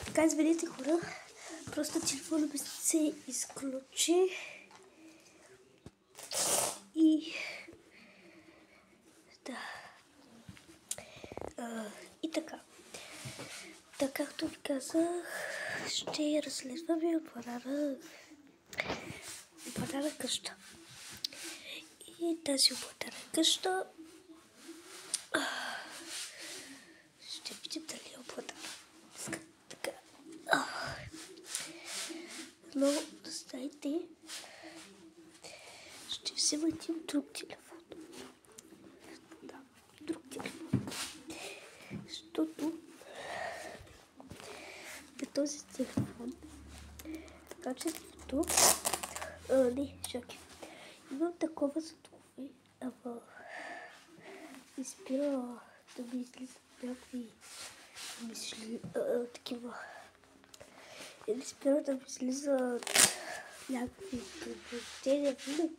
Така, извинете хора, просто телефонът ми се изключи и да. И така. Така, както ви казах, ще разследваме обладана къща. И тази обладана къща ще видим дали е обладана. Така. Но да знаете, ще взема един друг телефон. Да, друг телефон. Защото на този телефон качеството... не, чакай. Имам такова задоволение, ама не спира да ми излизат някакви мисли, такива. И не спира да ми излизат някакви предупреждения винаги.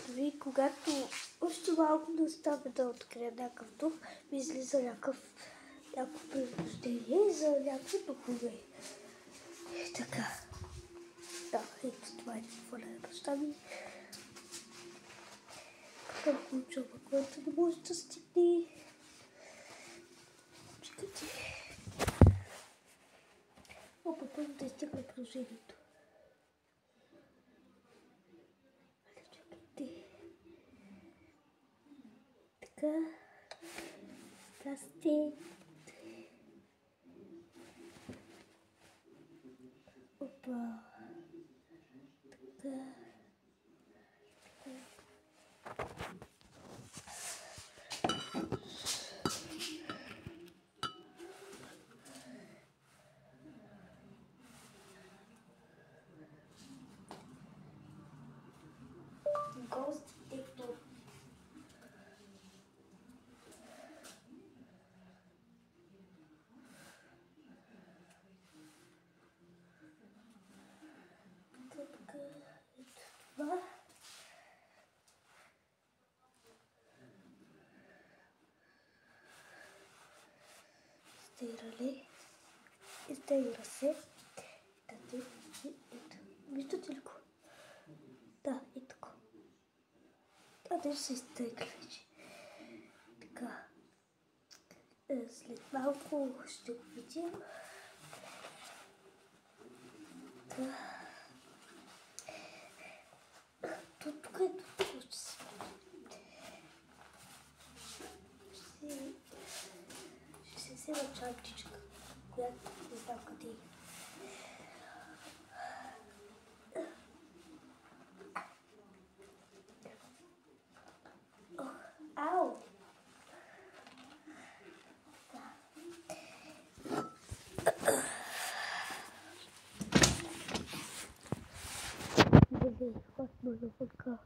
Дори когато още малко да оставя да открия някакъв дух, ми излиза някакво предупреждение за някакви духове. И така. Да, ето това е телефона на баща ми. Към ключова, който не може да стигне. Чекайте. Първо да изтегна приложението. Чекайте. Така. Здрасти. Опа. Така. Ghost detector. Това. Изтегля се. Виждате ли го? Да, и така. Къде се изтегля вече? Така. След малко ще го видим. Тук е това ще се ще се взема чантичка, която не знам къде е. Ау! Хватно на вънка.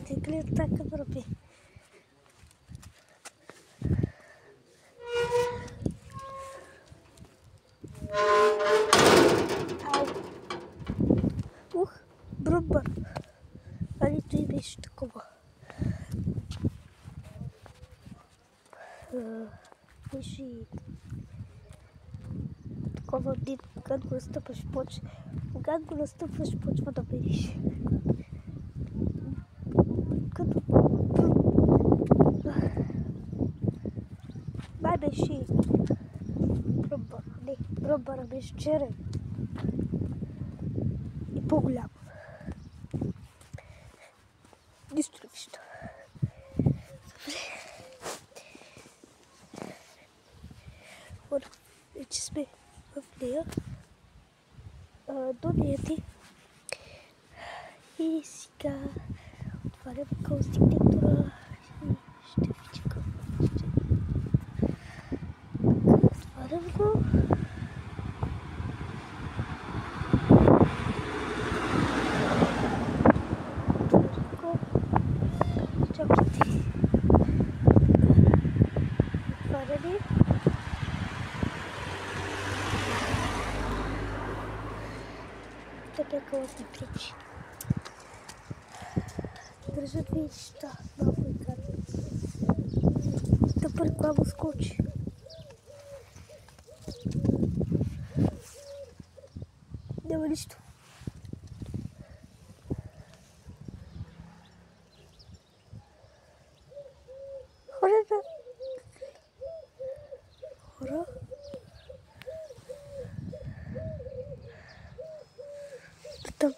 Ти гледа така върби. Бръмбър. Али той беше такова. Беше такова ден, когато го настъпваш почва. Когато го настъпваш почва да береш. Като... Май беше бръмбър. Не, бръмбъра беше черен. И по-голям. Нищо не вижда. Добре. Вече сме в нея. До нея ти. И сега отварям Ghost детектора и ще видим какво ще. Отварям го. работни причини. Държат ви неща. Малко и карта. Тъпа реклама скочи. Няма нищо. Хората. Хора. Там.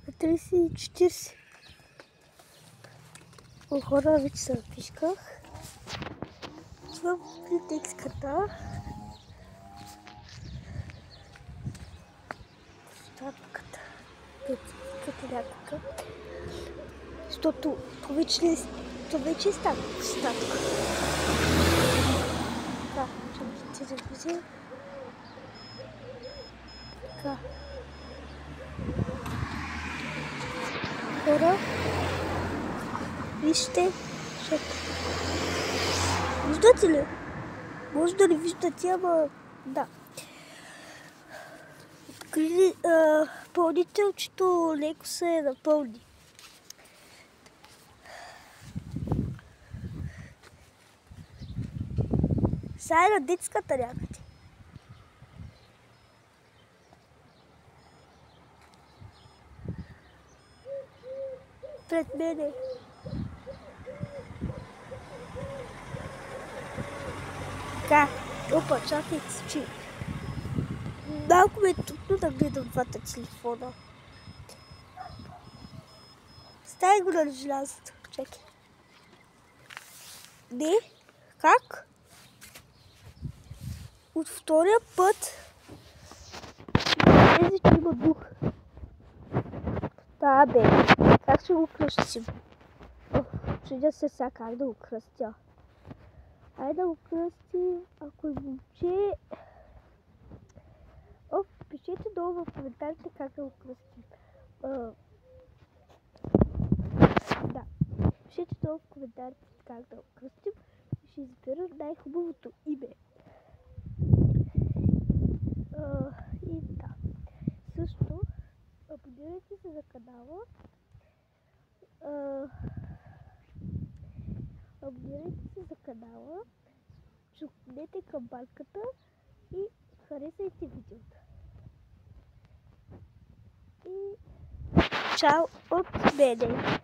На 30 и 40. Хора вече се напишках. Имам текската. Статката. Като някакъв. Защото това вече е статка. Така, ще завизи. Така. Хора. Вижте. Виждате ли? Може да не виждате, ама да. Пълнителчето леко се напълни. Сега е на детската някъде. Пред мене. Така, опа, чакайте се, че малко ме е трудно да гледам двата телефона. Стави го на желязото. Чакай. Не? Как? От втория път тези, че има дух. Да, бе. Как ще го кръстим? Чудя се сега как да го кръстя. Айде да го кръстим, ако е момче. Пишете долу в коментарите как да го кръстим. Да. Пишете долу в коментарите как да го кръстим. И ще избера най-хубавото име. И да. Също, абонирайте се за канала. Чукнете камбанката и харесайте видеото. И чао от мене!